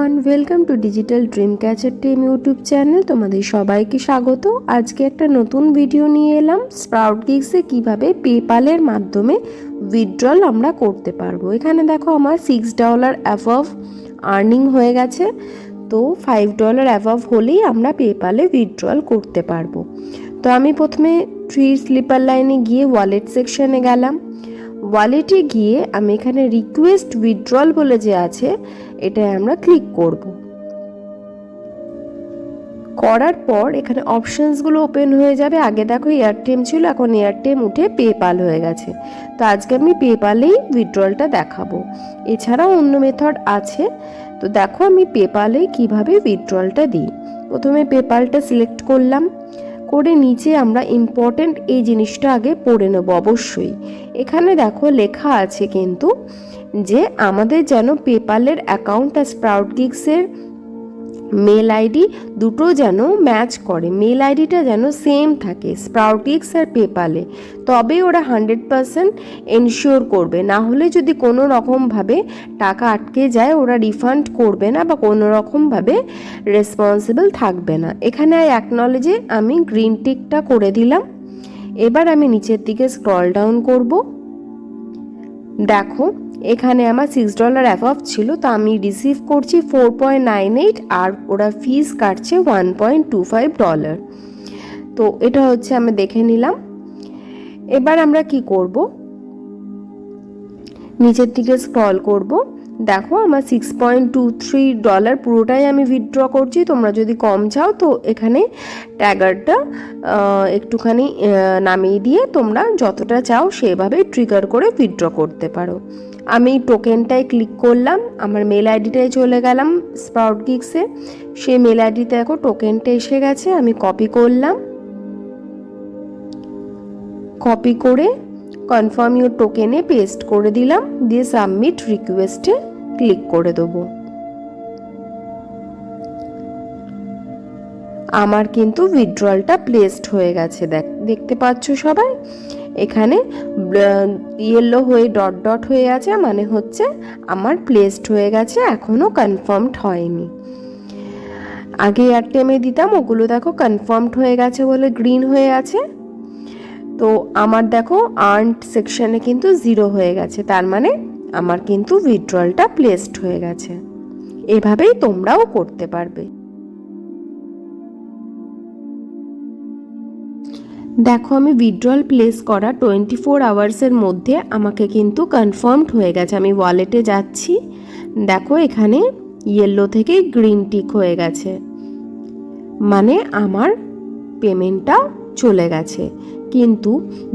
Everyone, welcome to digital dream catcher team YouTube channel. তোমাদের সবাইকে স্বাগত। আজকে একটা নতুন ভিডিও নিয়ে এলাম, স্প্রাউট গিগসে কীভাবে পেপ্যালের মাধ্যমে উইথড্রল আমরা করতে পারবো। এখানে দেখো আমার $6 অ্যাবভ আর্নিং হয়ে গেছে। তো $5 অ্যাবভ হলেই আমরা পেপ্যালে উইথড্রল করতে পারবো। তো আমি প্রথমে স্লিপার লাইনে গিয়ে ওয়ালেট সেকশনে গেলাম। ওয়ালেটে গিয়ে আমি এখানে রিকোয়েস্ট উইথড্রল বলে যে আছে, এটায় আমরা ক্লিক করব। করার পর এখানে অপশনসগুলো ওপেন হয়ে যাবে। আগে দেখো এয়ারটেম ছিল, এখন এয়ারটেম উঠে পেপ্যাল হয়ে গেছে। তো আজকে আমি পেপ্যালেই উইথড্রলটা দেখাবো। এছাড়াও অন্য মেথড আছে। তো দেখো আমি পেপ্যালে কিভাবে উইথড্রলটা দিই। প্রথমে পেপ্যালটা সিলেক্ট করলাম, করে নিচে আমরা ইম্পর্টেন্ট এই জিনিসটা আগে পড়ে নেব অবশ্যই। এখানে দেখো লেখা আছে কিন্তু যে আমাদের যেন পেপ্যালের অ্যাকাউন্ট আর স্প্রাউট গিগসের মেল আইডি দুটো যেন ম্যাচ করে, মেল আইডিটা যেন সেম থাকে স্প্রাউট গিগস আর পেপ্যালে, তবে ওরা 100% এনশিওর করবে। না হলে যদি কোনো রকমভাবে টাকা আটকে যায়, ওরা রিফান্ড করবে না বা কোনো রকমভাবে রেসপন্সিবল থাকবে না। এখানে অ্যাকনলেজে আমি গ্রিন টিকটা করে দিলাম। এবার আমি নিচের দিকে স্ক্রল ডাউন করব। দেখো এখানে আমার $6 অ্যাবভ ছিল, তো আমি রিসিভ করছি 4.98 আর ওরা ফিস কাটছে $1.25। তো এটা হচ্ছে আমি দেখে নিলাম। এবার আমরা কি করব, নিচের দিকে স্ক্রল করব। দেখো আমার $6.23 পুরোটাই আমি উইথড্র করছি। তোমরা যদি কম চাও তো এখানে ট্যাগারটা একটুখানি নামিয়ে দিয়ে তোমরা যতটা চাও সেভাবে ট্রিগার করে উইথড্র করতে পারো। আমি টোকেনটায় ক্লিক করলাম, আমার মেল আইডিটায় চলে গেলাম স্প্রাউট গিগসে। সেই মেল আইডিতে দেখো টোকেনটা এসে গেছে। আমি কপি করলাম, কপি করে কনফার্ম ইউর টোকেনে পেস্ট করে দিলাম, দিয়ে সাবমিট রিকোয়েস্টে ক্লিক করে দেবো। আমার কিন্তু উইথড্রলটা প্লেসড হয়ে গেছে। দেখতে পাচ্ছ সবাই, এখানে ইয়েলো হয়ে ডট ডট হয়ে আছে, মানে হচ্ছে আমার প্লেসড হয়ে গেছে, এখনও কনফার্মড হয়নি। আগে এয়ারটেমে দিতাম, ওগুলো দেখো কনফার্মড হয়ে গেছে বলে গ্রিন হয়ে আছে। তো আমার দেখো আর্নড সেকশনে কিন্তু 0 হয়ে গেছে, তার মানে আমার কিন্তু উইথড্রলটা প্লেসড হয়ে গেছে। এভাবেই তোমরাও করতে পারবে। দেখো আমি উইথড্রল প্লেস করা 24 আওয়ার্সের মধ্যে আমাকে কিন্তু কনফার্মড হয়ে গেছে। আমি ওয়ালেটে যাচ্ছি, দেখো এখানে ইয়েলো থেকে গ্রিন টিক হয়ে গেছে, মানে আমার পেমেন্টটা চলে গেছে। কিন্তু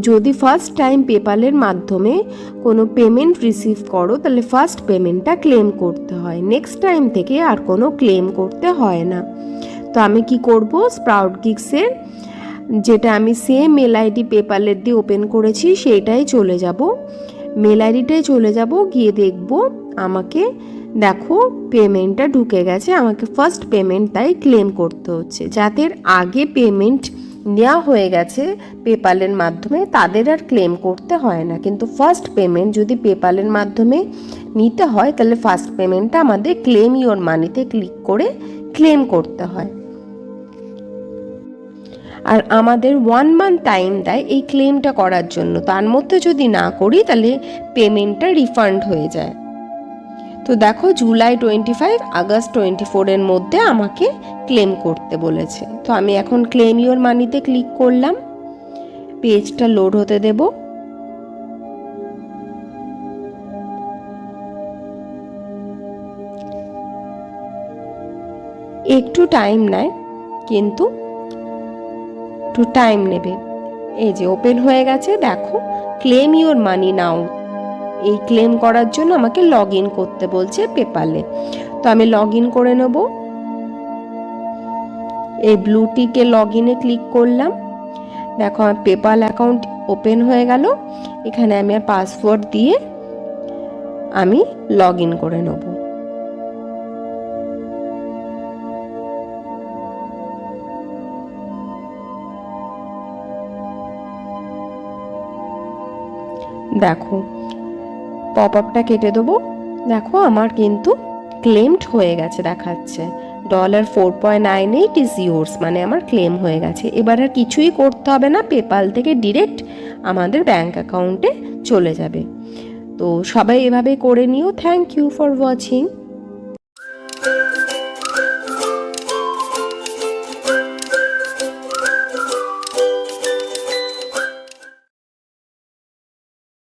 যদি ফার্স্ট টাইম পেপ্যালের মাধ্যমে কোনো পেমেন্ট রিসিভ করো, তাহলে ফার্স্ট পেমেন্টটা ক্লেম করতে হয়, নেক্সট টাইম থেকে আর কোনো ক্লেম করতে হয় না। তো আমি কি করব, স্প্রাউট গিগসের যেটা আমি সেম মেল আইডি পেপ্যালের দিয়ে ওপেন করেছি সেইটাই চলে যাব, মেল আইডিটাই চলে যাব, গিয়ে দেখব আমাকে দেখো পেমেন্টটা ঢুকে গেছে। আমাকে ফার্স্ট পেমেন্টটাই ক্লেম করতে হচ্ছে। যাদের আগে পেমেন্ট নেওয়া হয়ে গেছে পেপ্যালের মাধ্যমে তাদের আর ক্লেম করতে হয় না, কিন্তু ফার্স্ট পেমেন্ট যদি পেপ্যালের মাধ্যমে নিতে হয় তাহলে ফার্স্ট পেমেন্টটা আমাদের ক্লেম ইওর মানিতে ক্লিক করে ক্লেম করতে হয়। আর আমাদের 1 মান্থ টাইম দেয় এই ক্লেমটা করার জন্য, তার মধ্যে যদি না করি তাহলে পেমেন্টটা রিফান্ড হয়ে যায়। তো দেখো জুলাই 25 আগস্ট 24 এর মধ্যে আমাকে ক্লেম করতে বলেছে। তো আমি এখন ক্লেম ইওর মানিতে ক্লিক করলাম, পেজটা লোড হতে দেব। একটু টাইম নেয়, কিন্তু একটু টাইম নেবে। এই যে ওপেন হয়ে গেছে, দেখো ক্লেম ইওর মানি নাও। এই ক্লেম করার জন্য আমাকে লগ ইন করতে বলছে পেপ্যালে। তো আমি লগ ইন করে নেব। এই ব্লু টিকে লগ ইনে ক্লিক করলাম। দেখো আমার পেপ্যাল অ্যাকাউন্ট ওপেন হয়ে গেল। এখানে আমি আর পাসওয়ার্ড দিয়ে আমি লগ ইন করে নেব। দেখো পপ আপটা কেটে দেবো। দেখো আমার কিন্তু ক্লেমড হয়ে গেছে দেখাচ্ছে, $4.98 ইজ ইয়োর্স, মানে আমার ক্লেম হয়ে গেছে। এবার আর কিছুই করতে হবে না, পেপাল থেকে ডিরেক্ট আমাদের ব্যাঙ্ক অ্যাকাউন্টে চলে যাবে। তো সবাই এভাবে করে নিও। Thank you for watching.